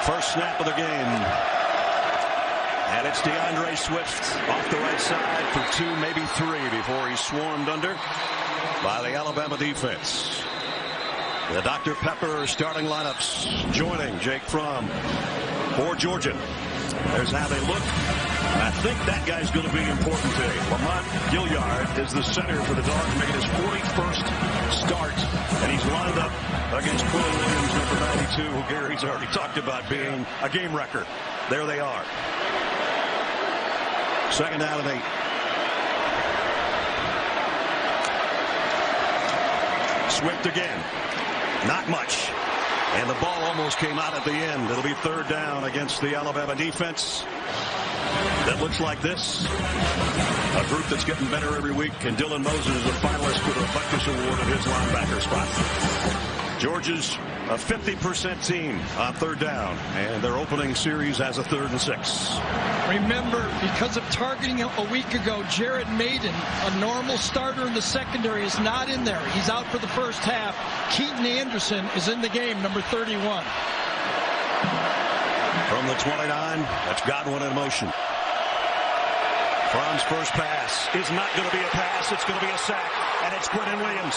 First snap of the game. And it's DeAndre Swift off the right side for 2, maybe 3 before he's swarmed under by the Alabama defense. The Dr. Pepper starting lineups joining Jake Fromm for Georgia. There's how they look. I think that guy's going to be important today. Lamont Gilliard is the center for the Dogs, making his 41st start. And he's lined up against Quinn Williams, number 92, who Gary's already talked about being a game wrecker. There they are. Second down and 8. Swift again. Not much. And the ball almost came out at the end. It'll be third down against the Alabama defense that looks like this. A group that's getting better every week. And Dylan Moses is a finalist for the Butkus Award at his linebacker spot. Georgia's a 50% team on third down. And their opening series has a 3rd and 6. Remember, because of targeting a week ago, Jared Maiden, a normal starter in the secondary, is not in there. He's out for the first half. Keaton Anderson is in the game, number 31. From the 29, that's Godwin in motion. Fromm's first pass is not going to be a pass. It's going to be a sack, and it's Quentin Williams.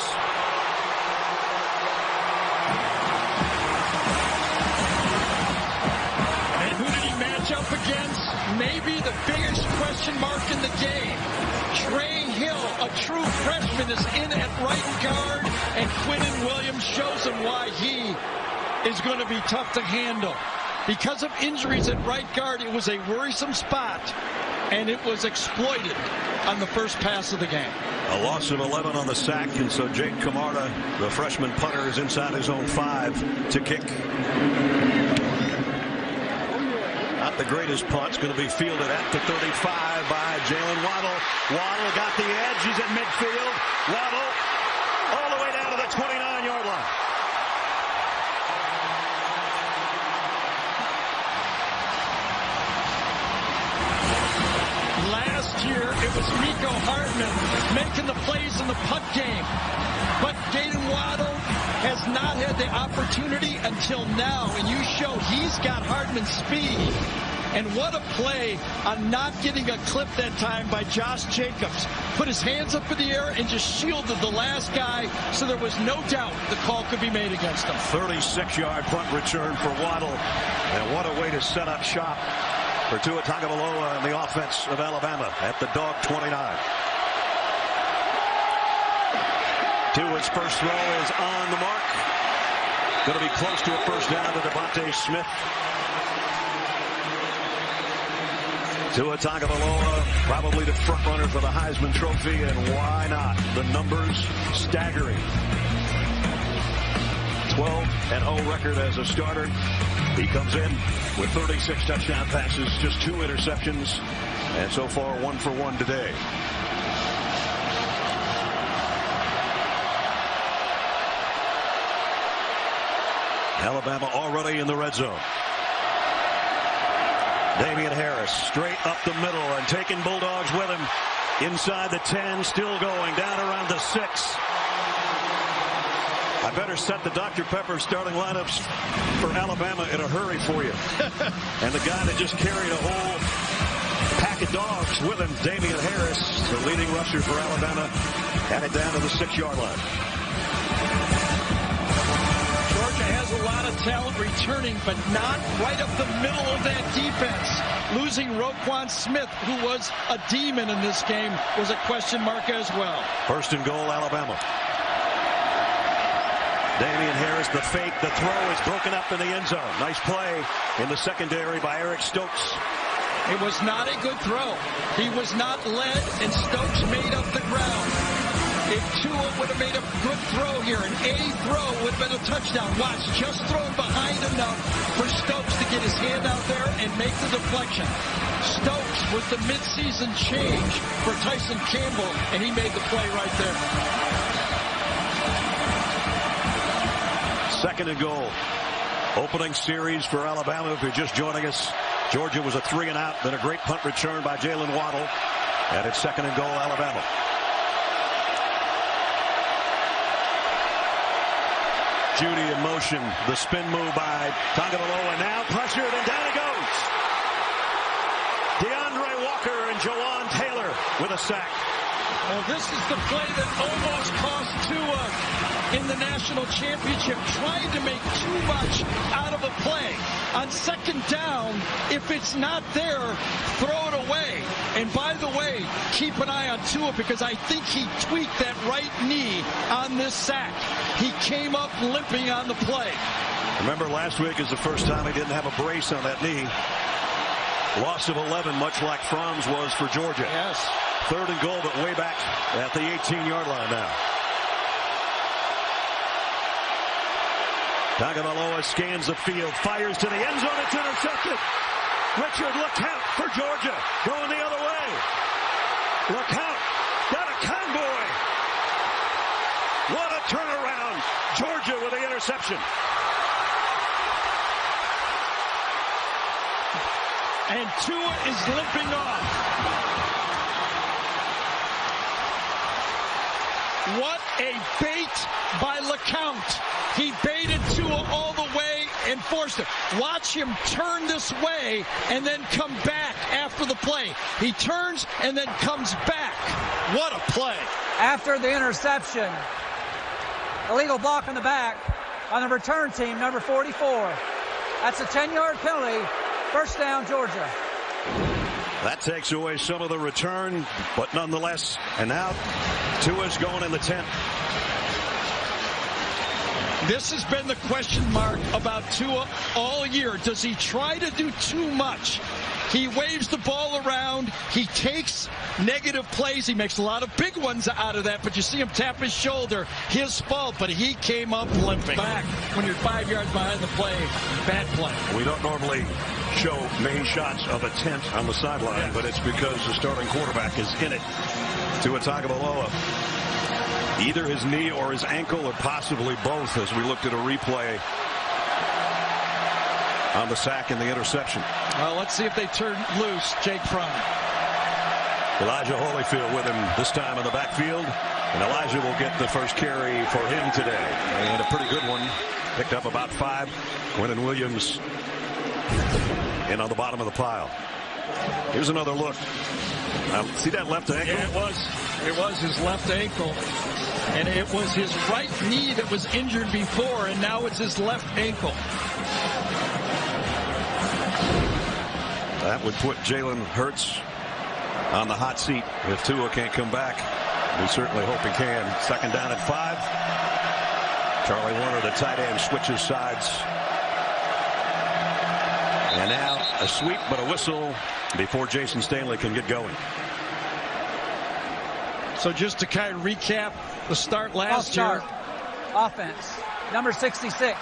And who did he match up against? Maybe the biggest question mark in the game. Trey Hill, a true freshman, is in at right guard, and Quentin Williams shows him why he is going to be tough to handle. Because of injuries at right guard, it was a worrisome spot, and it was exploited on the first pass of the game. A loss of 11 on the sack, and so Jake Camarda, the freshman punter, is inside his own 5 to kick. Not the greatest punt. It's going to be fielded at the 35 by Jalen Waddle. Waddle got the edge. He's at midfield. Waddle all the way down to the 29-yard line. Last year, it was Miko Hardman making the plays in the punt game. But Jalen Waddle has not had the opportunity until now. And you show he's got Hardman's speed. And what a play on not getting a clip that time by Josh Jacobs. Put his hands up in the air and just shielded the last guy, so there was no doubt the call could be made against him. 36-yard punt return for Waddle. And what a way to set up shop for Tua Tagovailoa and the offense of Alabama at the Dog 29. Tua's first throw is on the mark. Going to be close to a first down to Devontae Smith. Tua Tagovailoa, probably the front runner for the Heisman Trophy, and why not? The numbers staggering. 12-0 record as a starter. He comes in with 36 touchdown passes, just 2 interceptions, and so far 1 for 1 today. Alabama already in the red zone. Damian Harris straight up the middle and taking Bulldogs with him. Inside the 10, still going, down around the 6. I better set the Dr. Pepper starting lineups for Alabama in a hurry for you. And the guy that just carried a whole pack of dogs with him, Damian Harris, the leading rusher for Alabama, had it down to the 6-yard line. Has a lot of talent returning, but not right up the middle of that defense. Losing Roquan Smith, who was a demon in this game, was a question mark as well. First and goal, Alabama. Damian Harris, the fake, the throw is broken up in the end zone. Nice play in the secondary by Eric Stokes. It was not a good throw. He was not led, and Stokes made up the ground. If Tua would have made a good throw here, an A throw would have been a touchdown. Watch, just thrown behind enough for Stokes to get his hand out there and make the deflection. Stokes was the midseason change for Tyson Campbell, and he made the play right there. Second and goal. Opening series for Alabama. If you're just joining us, Georgia was a 3-and-out, then a great punt return by Jalen Waddle. And it's second and goal, Alabama. Judy in motion. The spin move by Tagovailoa. Now pressured, and down he goes. DeAndre Walker and Jawan Taylor with a sack. Well, this is the play that almost cost Tua in the national championship, trying to make too much out of a play. On second down, if it's not there, throw it away. And by the way, keep an eye on Tua, because I think he tweaked that right knee on this sack. He came up limping on the play. Remember, last week is the first time he didn't have a brace on that knee. Loss of 11, much like Fromm's was for Georgia. Yes. 3rd and goal, but way back at the 18-yard line now. Tagovailoa scans the field, fires to the end zone. It's intercepted. Richard LeCounte for Georgia, going the other way. LeCounte got a convoy. What a turnaround. Georgia with the interception. And Tua is limping off. What a bait by LeCounte. He baited Tua all the way and forced him. Watch him turn this way and then come back after the play. He turns and then comes back. What a play. After the interception, illegal block in the back on the return team, number 44. That's a 10-yard penalty. First down, Georgia. That takes away some of the return, but nonetheless, and now Tua's going in the 10th. This has been the question mark about Tua all year. Does he try to do too much? He waves the ball around. He takes negative plays. He makes a lot of big ones out of that, but you see him tap his shoulder. His fault, but he came up limping. Back when you're 5 yards behind the play. Bad play. We don't normally show main shots of a tent on the sideline, but it's because the starting quarterback is in it. Tua Tagovailoa. Either his knee or his ankle, or possibly both, as we looked at a replay on the sack and the interception. Well, let's see if they turn loose Jake Fromm. Elijah Holyfield with him this time in the backfield. And Elijah will get the first carry for him today. And a pretty good one. Picked up about 5. Quinnen Williams in on the bottom of the pile. Here's another look. Now, see that left ankle? Yeah, it was his left ankle. And it was his right knee that was injured before, and now it's his left ankle. That would put Jalen Hurts on the hot seat if Tua can't come back. We certainly hope he can. Second down at 5. Charlie Warner, the tight end, switches sides. And now a sweep, but a whistle before Jason Stanley can get going. So just to kind of recap the start last year. Offense, number 66,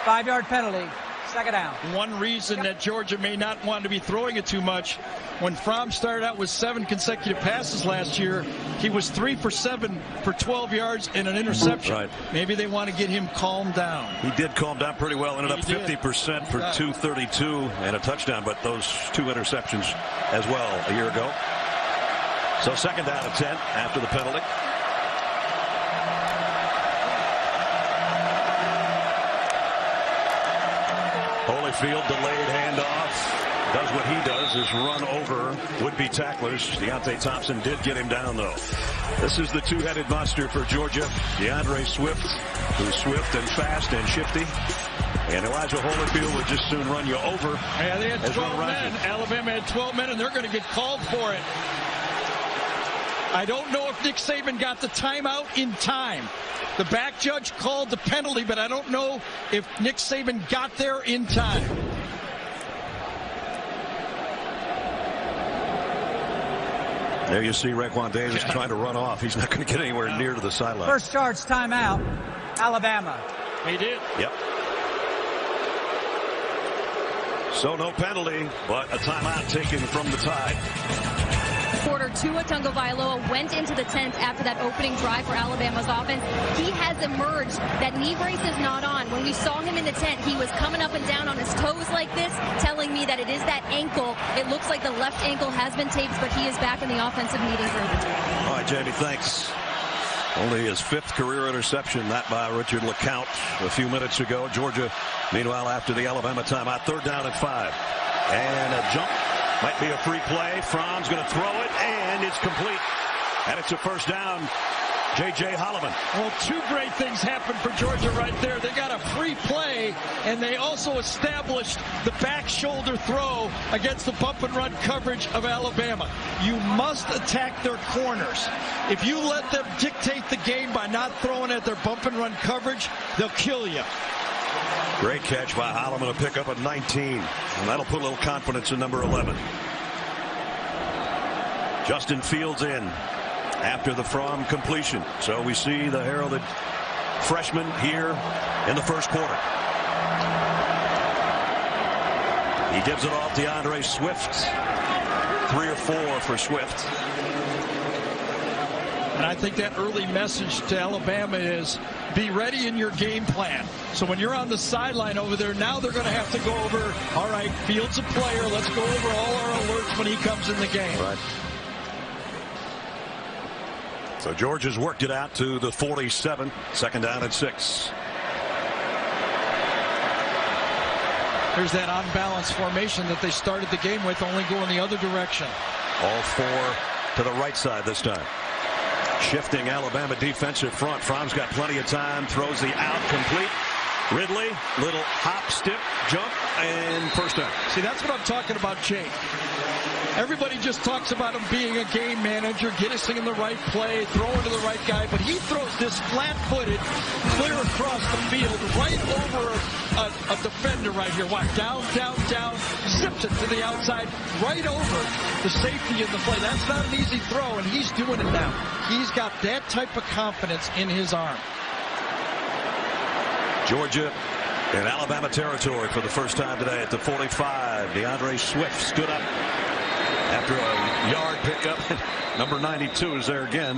5-yard penalty, second down. One reason that Georgia may not want to be throwing it too much, when Fromm started out with 7 consecutive passes last year, he was 3 for 7 for 12 yards and an interception. Right. Maybe they want to get him calmed down. He did calm down pretty well. Ended up 50% for 232 and a touchdown, but those 2 interceptions as well a year ago. So second down at 10 after the penalty. Holyfield, delayed handoff. Does what he does, is run over would-be tacklers. Deontay Thompson did get him down, though. This is the two-headed monster for Georgia. DeAndre Swift, who's swift and fast and shifty. And Elijah Holyfield would just soon run you over. Yeah, they had 12 men. Alabama had 12 men, and they're going to get called for it. I don't know if Nick Saban got the timeout in time. The back judge called the penalty, but I don't know if Nick Saban got there in time. There you see Raekwon Davis trying to run off. He's not going to get anywhere near to the sideline. First charge timeout, Alabama. He did. Yep. So no penalty, but a timeout taken from the Tide. Quarter, Tua Tagovailoa went into the tent after that opening drive for Alabama's offense. He has emerged. That knee brace is not on. When we saw him in the tent, he was coming up and down on his toes like this, telling me that it is that ankle. It looks like the left ankle has been taped, but he is back in the offensive meeting room. All right, Jamie, thanks. Only his 5th career interception, that by Richard LeCounte a few minutes ago. Georgia, meanwhile, after the Alabama timeout, 3rd down and 5. And a jump might be a free play. Fromm's going to throw it, and it's complete. And it's a 1st down. J.J. Holloman. Well, 2 great things happened for Georgia right there. They got a free play, and they also established the back shoulder throw against the bump and run coverage of Alabama. You must attack their corners. If you let them dictate the game by not throwing at their bump and run coverage, they'll kill you. Great catch by Holloman, a pickup at 19. And that'll put a little confidence in number 11. Justin Fields in after the Fromm completion. So we see the heralded freshman here in the 1st quarter. He gives it off to DeAndre Swift. 3 or 4 for Swift. And I think that early message to Alabama is be ready in your game plan. So when you're on the sideline over there, now they're going to have to go over, all right, Fields a player. Let's go over all our alerts when he comes in the game. Right. So Georgia's worked it out to the 47. 2nd down and 6. Here's that unbalanced formation that they started the game with, only going the other direction. All 4 to the right side this time. Shifting Alabama defensive front. Fromm's got plenty of time. Throws the out complete. Ridley, little hop, step, jump, and 1st down. See, that's what I'm talking about, Jake. Everybody just talks about him being a game manager, getting in the right play, throwing to the right guy, but he throws this flat-footed, clear across the field, right over a defender right here. Watch, down, down, down, zips it to the outside, right over the safety in the play. That's not an easy throw, and he's doing it now. He's got that type of confidence in his arm. Georgia in Alabama territory for the first time today at the 45. DeAndre Swift stood up after a yard pickup. Number 92 is there again.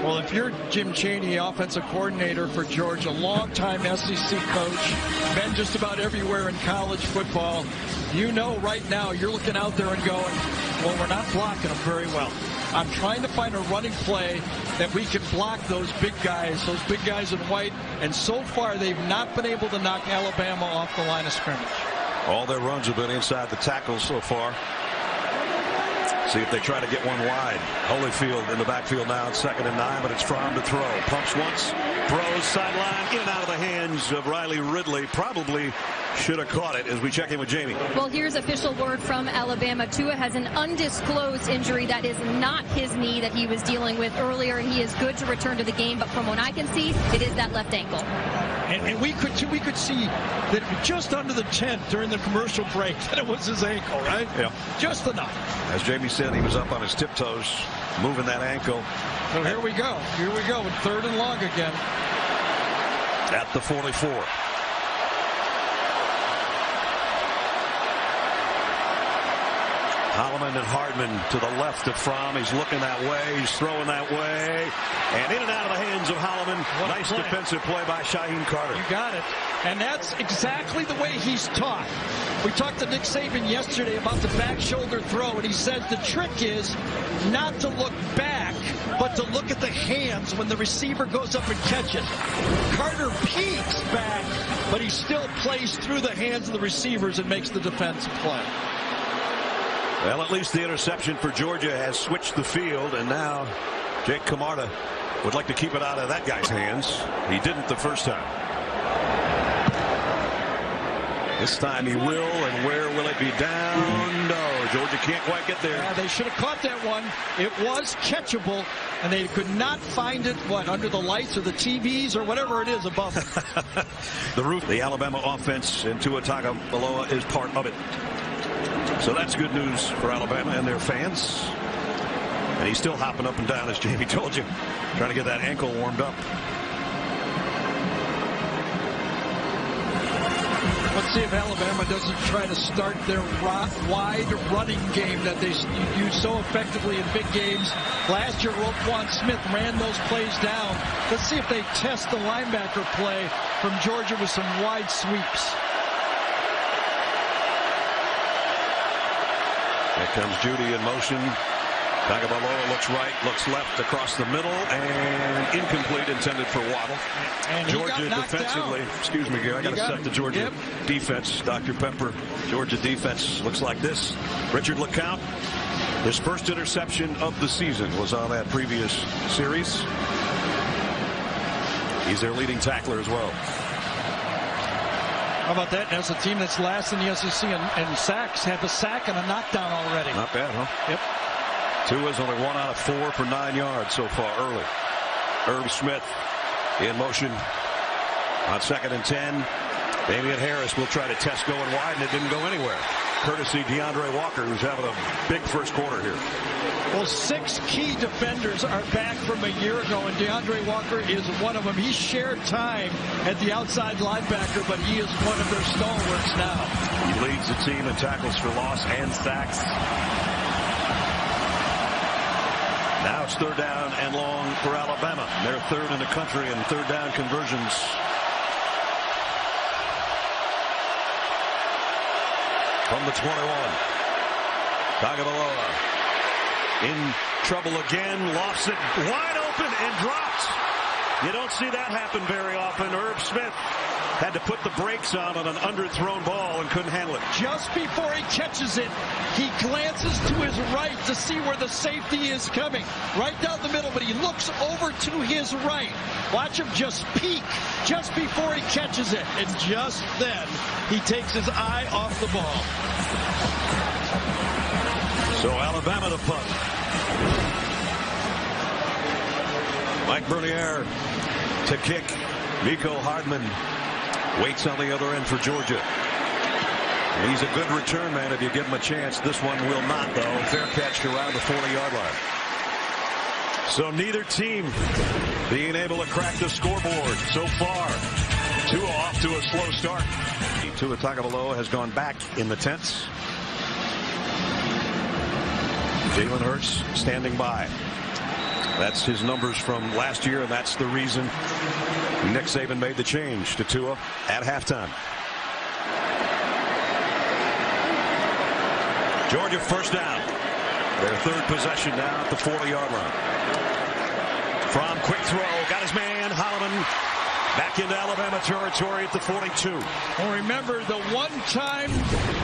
Well, if you're Jim Chaney, offensive coordinator for Georgia, longtime SEC coach, been just about everywhere in college football, you know right now you're looking out there and going, well, we're not blocking them very well. I'm trying to find a running play that we can block those big guys in white, and so far they've not been able to knock Alabama off the line of scrimmage. All their runs have been inside the tackles so far. See if they try to get one wide. Holyfield in the backfield now at 2nd and 9, but it's Fromm to throw. Pumps once, throws sideline, in and out of the hands of Riley Ridley. Probably should have caught it as we check in with Jamie. Well, here's official word from Alabama. Tua has an undisclosed injury that is not his knee that he was dealing with earlier. He is good to return to the game, but from what I can see, it is that left ankle. And we could see that just under the tent during the commercial break that it was his ankle, right? Yeah. Just enough. As Jamie said, he was up on his tiptoes, moving that ankle. So here we go. Here we go with 3rd and long again. At the 44. Holloman and Hardman to the left of Fromm. He's looking that way. He's throwing that way. And in and out of the hands of Holloman. Nice defensive play by Shyheim Carter. You got it. And that's exactly the way he's taught. We talked to Nick Saban yesterday about the back shoulder throw, and he says the trick is not to look back, but to look at the hands when the receiver goes up and catches. Carter peeks back, but he still plays through the hands of the receivers and makes the defense play. Well, at least the interception for Georgia has switched the field, and now Jake Camarda would like to keep it out of that guy's hands. He didn't the first time. This time he will, and where will it be? Down? No, Georgia can't quite get there. Yeah, they should have caught that one. It was catchable, and they could not find it, under the lights or the TVs or whatever it is above it. The roof, the Alabama offense, and Tua Tagovailoa is part of it. So that's good news for Alabama and their fans. And he's still hopping up and down, as Jamie told you, trying to get that ankle warmed up. Let's see if Alabama doesn't try to start their wide running game that they use so effectively in big games. Last year, Roquan Smith ran those plays down. Let's see if they test the linebacker play from Georgia with some wide sweeps. Here comes Judy in motion. Tagovailoa looks right, looks left, across the middle, and incomplete, intended for Waddle. And Georgia defensively, excuse me, Gary, I got to set the Georgia defense. Dr. Pepper, Georgia defense looks like this. Richard LeCounte, his first interception of the season was on that previous series. He's their leading tackler as well. How about that? That's a team that's last in the SEC and sacks. Have a sack and a knockdown already. Not bad, huh? Yep. Tua's only 1 out of 4 for 9 yards so far early. Irv Smith in motion on 2nd and 10. Damian Harris will try to test going wide, and it didn't go anywhere. Courtesy DeAndre Walker, who's having a big first quarter here. Well, 6 key defenders are back from a year ago, and DeAndre Walker is one of them. He shared time at the outside linebacker, but he is one of their stalwarts now. He leads the team in tackles for loss and sacks. Now it's 3rd down and long for Alabama. They're 3rd in the country in 3rd down conversions. From the 21. Tagovailoa in trouble again, lofts it wide open and drops. You don't see that happen very often. Irv Smith had to put the brakes on an underthrown ball and couldn't handle it. Just before he catches it, he glances to his right to see where the safety is coming. Right down the middle, but he looks over to his right. Watch him just peek just before he catches it. And just then, he takes his eye off the ball. So Alabama to punt. Mike Bernier to kick. Mecole Hardman waits on the other end for Georgia. And he's a good return man if you give him a chance. This one will not, though. Fair catch around the 40-yard line. So neither team being able to crack the scoreboard so far. Tua off to a slow start. Tua Tagovailoa has gone back in the tents. Jalen Hurts standing by. That's his numbers from last year, and that's the reason Nick Saban made the change to Tua at halftime. Georgia 1st down. Their 3rd possession now at the 40-yard line. From quick throw, got his man, Holloman, back into Alabama territory at the 42. Well, remember, the one-time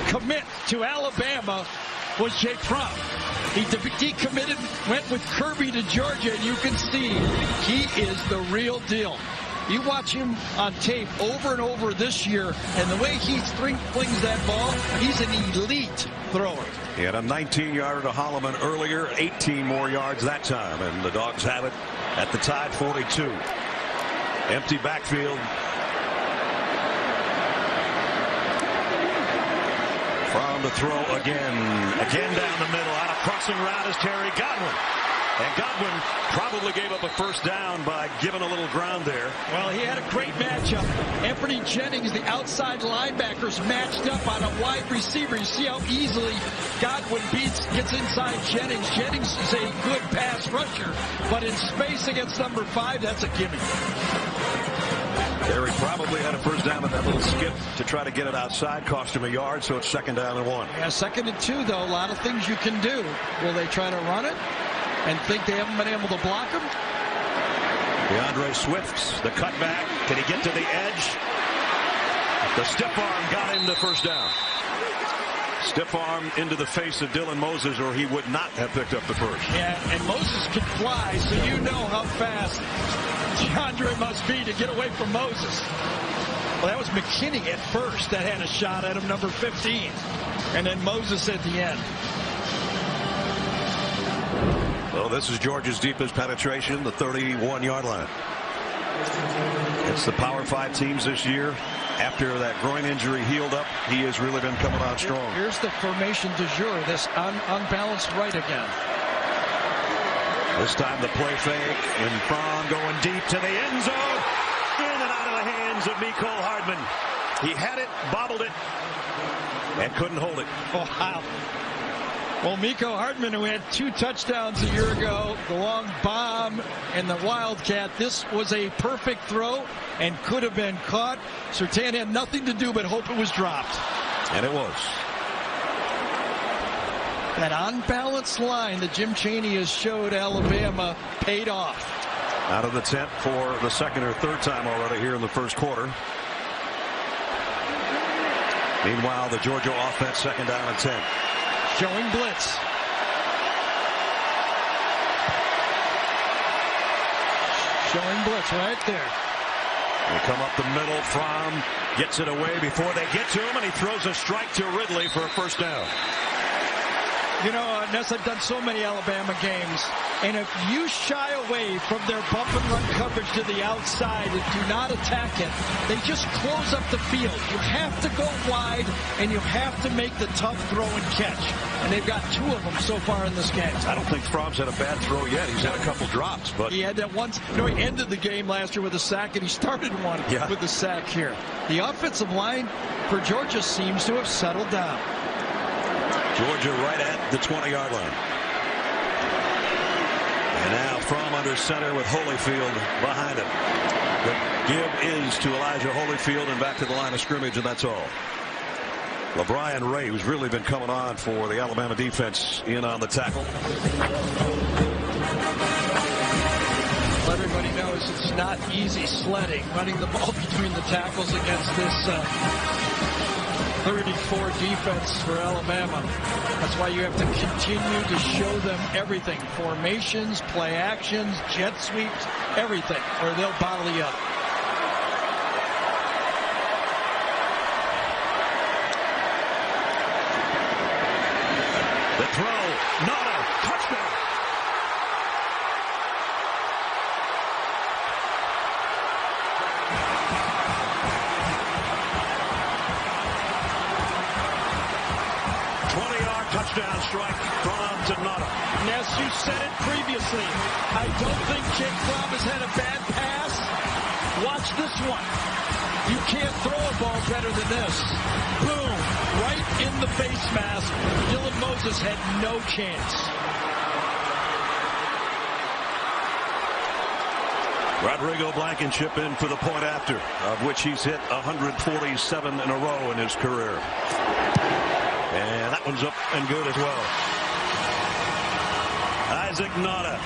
commit to Alabama was Jake Fromm. He decommitted, went with Kirby to Georgia, and you can see he is the real deal. You watch him on tape over and over this year, and the way he flings that ball, he's an elite thrower. He had a 19-yarder to Holloman earlier, 18 more yards that time, and the Dogs have it at the tied 42. Empty backfield. From the throw again down the middle. On a crossing route is Terry Godwin. And Godwin probably gave up a 1st down by giving a little ground there. Well, he had a great matchup. Anthony Jennings, the outside linebackers, matched up on a wide receiver. You see how easily Godwin gets inside Jennings. Jennings is a good pass rusher, but in space against number 5, that's a gimme. Terry probably had a 1st down with that little skip to try to get it outside. Cost him a yard, so it's 2nd down and 1. Yeah, 2nd and 2, though. A lot of things you can do. Will they try to run it and think they haven't been able to block him? DeAndre Swift, the cutback. Can he get to the edge? The stiff arm got him the 1st down. Stiff arm into the face of Dylan Moses, or he would not have picked up the 1st. Yeah, and Moses can fly, so you know how fast DeAndre must be to get away from Moses. Well, that was McKinney at first that had a shot at him, number 15. And then Moses at the end. Well, this is Georgia's deepest penetration, the 31-yard line. It's the Power 5 teams this year. After that groin injury healed up, he has really been coming on strong. Here's the formation du jour, this unbalanced right again. This time the play fake, and Fromm going deep to the end zone. In and out of the hands of Mecole Hardman. He had it, bobbled it, and couldn't hold it. Wow. Well, Mecole Hardman, who had 2 touchdowns a year ago, the long bomb and the Wildcat, this was a perfect throw and could have been caught. Surtain had nothing to do but hope it was dropped. And it was. That unbalanced line that Jim Chaney has showed Alabama paid off. Out of the tent for the second or third time already here in the first quarter. Meanwhile, the Georgia offense second down and 10. Showing blitz. Showing blitz right there. They come up the middle. Fromm gets it away before they get to him, and he throws a strike to Ridley for a first down. You know, Ness, I've done so many Alabama games, and if you shy away from their bump and run coverage to the outside and do not attack it, they just close up the field. You have to go wide, and you have to make the tough throw and catch. And they've got 2 of them so far in this game. I don't think Fromm's had a bad throw yet. He's had a couple drops, but he had that once. You know, he ended the game last year with a sack, and he started one with a sack here. The offensive line for Georgia seems to have settled down. Georgia right at the 20-yard line. And now Fromm under center with Holyfield behind him. The give is to Elijah Holyfield and back to the line of scrimmage, and that's all. LaBryan Ray, who's really been coming on for the Alabama defense, in on the tackle. Let everybody know it's not easy sledding, running the ball between the tackles against this 34 defense for Alabama. That's why you have to continue to show them everything. Formations, play actions, jet sweeps, everything, or they'll bottle you up. The throw, Nauta, touchdown. Touchdown strike from to Nauta. Yes, you said it previously. I don't think Jake Fromm has had a bad pass. Watch this one. You can't throw a ball better than this. Boom. Right in the face mask. Dylan Moses had no chance. Rodrigo Blankenship in for the point after, of which he's hit 147 in a row in his career. And that one's up and good as well. Isaac Nauta,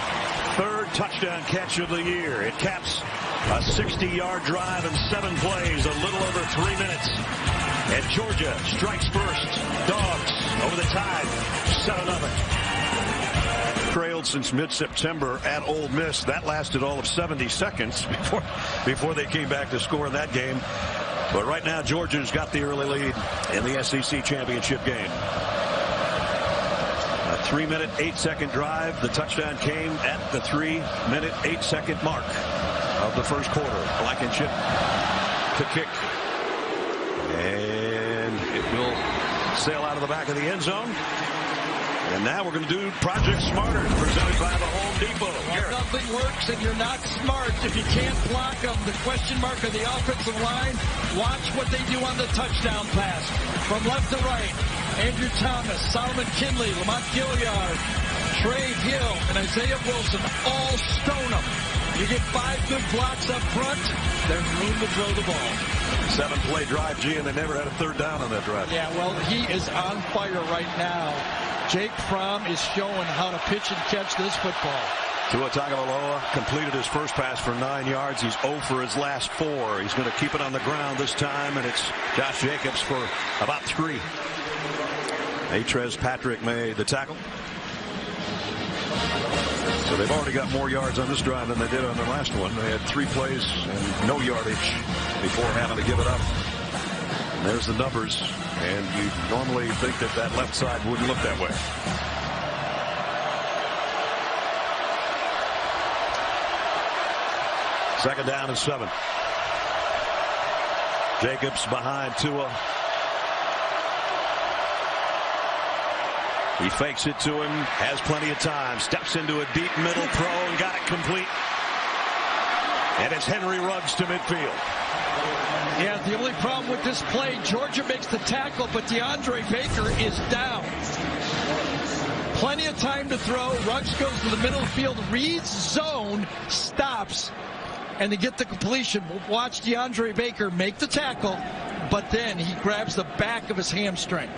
3rd touchdown catch of the year. It caps a 60-yard drive in 7 plays, a little over 3 minutes. And Georgia strikes first. Dogs over the Tide, 7-0. Trailed since mid-September at Ole Miss. That lasted all of 70 seconds before they came back to score in that game. But right now, Georgia's got the early lead in the SEC championship game. A 3-minute, 8-second drive. The touchdown came at the 3-minute, 8-second mark of the first quarter. Blankenship to kick. And it will sail out of the back of the end zone. And now we're going to do Project Smarter, presented by the Home Depot. Well, nothing works and you're not smart if you can't block them. The question mark of the offensive line, watch what they do on the touchdown pass. From left to right, Andrew Thomas, Solomon Kinley, Lamont Gilliard, Trey Hill, and Isaiah Wilson all stone them. You get 5 good blocks up front, there's room to throw the ball. 7-play drive, G, and they never had a 3rd down on that drive. Yeah, well, he is on fire right now. Jake Fromm is showing how to pitch and catch this football. Tua Tagovailoa completed his first pass for 9 yards. He's 0 for his last 4. He's going to keep it on the ground this time, and it's Josh Jacobs for about 3. Atrez Patrick made the tackle. So they've already got more yards on this drive than they did on the last one. They had 3 plays and no yardage before having to give it up. And there's the numbers, and you normally think that that left side wouldn't look that way. Second down and 7. Jacobs behind Tua. He fakes it to him, has plenty of time, steps into a deep middle throw and got it complete. And it's Henry Ruggs to midfield. Yeah, the only problem with this play, Georgia makes the tackle, but DeAndre Baker is down. Plenty of time to throw. Ruggs goes to the middle of the field, reads zone, stops, and they get the completion. Watch DeAndre Baker make the tackle, but then he grabs the back of his hamstring.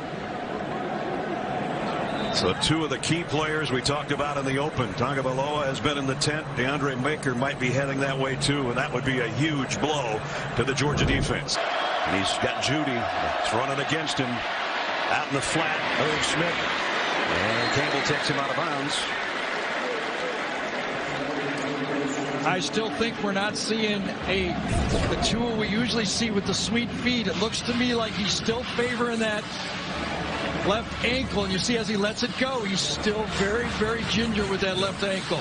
So two of the key players we talked about in the open. Tagovailoa has been in the tent. DeAndre Baker might be heading that way too, and that would be a huge blow to the Georgia defense. And he's got Judy. It's running against him. Out in the flat, Irv Smith. And Campbell takes him out of bounds. I still think we're not seeing the Tua we usually see with the sweet feet. It looks to me like he's still favoring that left ankle, and you see as he lets it go, he's still very, very ginger with that left ankle.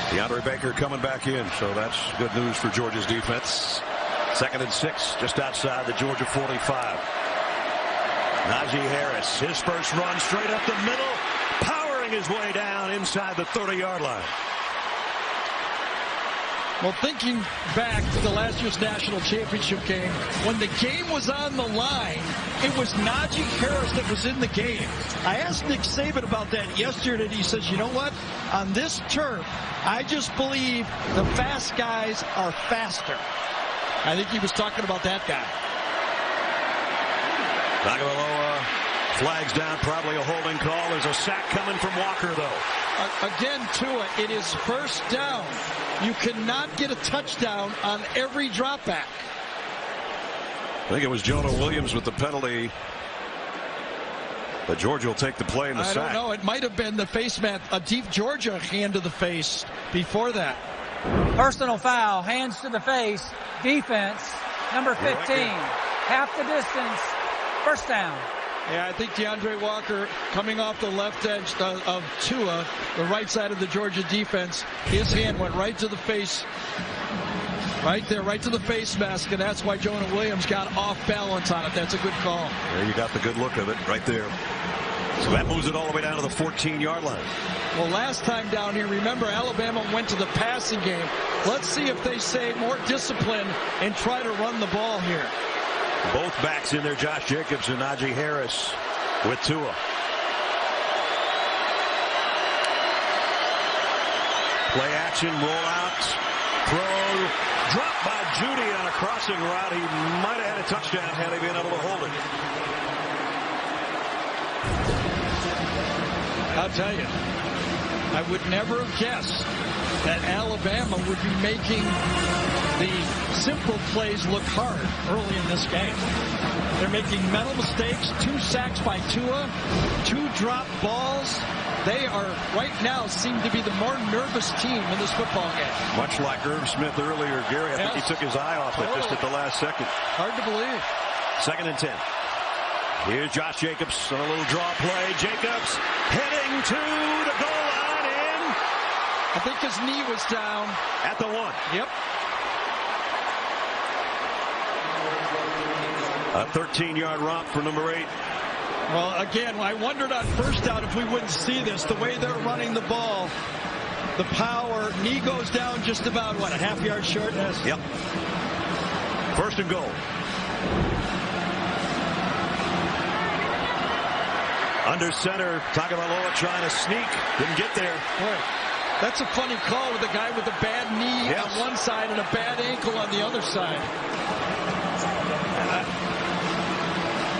DeAndre Baker coming back in, so that's good news for Georgia's defense. 2nd and 6, just outside the Georgia 45. Najee Harris, his first run straight up the middle, powering his way down inside the 30-yard line. Well, thinking back to the last year's national championship game, when the game was on the line, it was Najee Harris that was in the game. I asked Nick Saban about that yesterday, and he says, you know what? On this turf, I just believe the fast guys are faster. I think he was talking about that guy. Tagovailoa flags down, probably a holding call. There's a sack coming from Walker, though. Again, Tua, it is first down. You cannot get a touchdown on every drop back. I think it was Jonah Williams with the penalty. But Georgia will take the play in the sack. I don't know. It might have been the face mask, a deep Georgia hand to the face before that. Personal foul, hands to the face, defense, number 15, half the distance, first down. Yeah, I think DeAndre Walker coming off the left edge of Tua, the right side of the Georgia defense, his hand went right to the face, right there, right to the face mask, and that's why Jonah Williams got off balance on it. That's a good call. There you got the good look of it right there. So that moves it all the way down to the 14-yard line. Well, last time down here, remember, Alabama went to the passing game. Let's see if they say more discipline and try to run the ball here. Both backs in there, Josh Jacobs and Najee Harris with Tua. Play action, roll out, throw, dropped by Judy on a crossing route. He might have had a touchdown had he been able to hold it. I'll tell you, I would never have guessed that Alabama would be making the simple plays look hard early in this game. They're making mental mistakes, 2 sacks by Tua, 2 drop balls. They are right now seem to be the more nervous team in this football game. Much like Irv Smith earlier, Gary. I think he took his eye off it just at the last second. Hard to believe. 2nd and 10. Here's Josh Jacobs on a little draw play. Jacobs heading to the goal line in. I think his knee was down. At the 1. Yep. A 13-yard romp for number 8. Well, again, I wondered on first down if we wouldn't see this. The way they're running the ball, the power, knee goes down just about, what, a half-yard short? Yep. 1st and goal. Under center, Tagovailoa trying to sneak. Didn't get there. Boy, that's a funny call with a guy with a bad knee on one side and a bad ankle on the other side.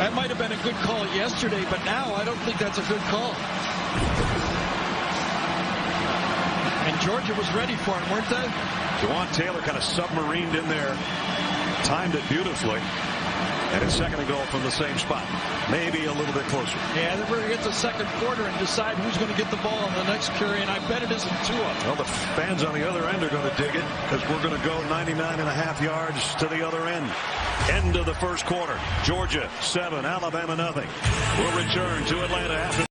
That might have been a good call yesterday, but now I don't think that's a good call. And Georgia was ready for it, weren't they? Jawan Taylor kind of submarined in there, timed it beautifully. And it's 2nd and goal from the same spot. Maybe a little bit closer. Yeah, they're going to get to the 2nd quarter and decide who's going to get the ball on the next carry, and I bet it isn't Tua. Well, the fans on the other end are going to dig it because we're going to go 99.5 yards to the other end. End of the 1st quarter. Georgia 7, Alabama nothing. We'll return to Atlanta after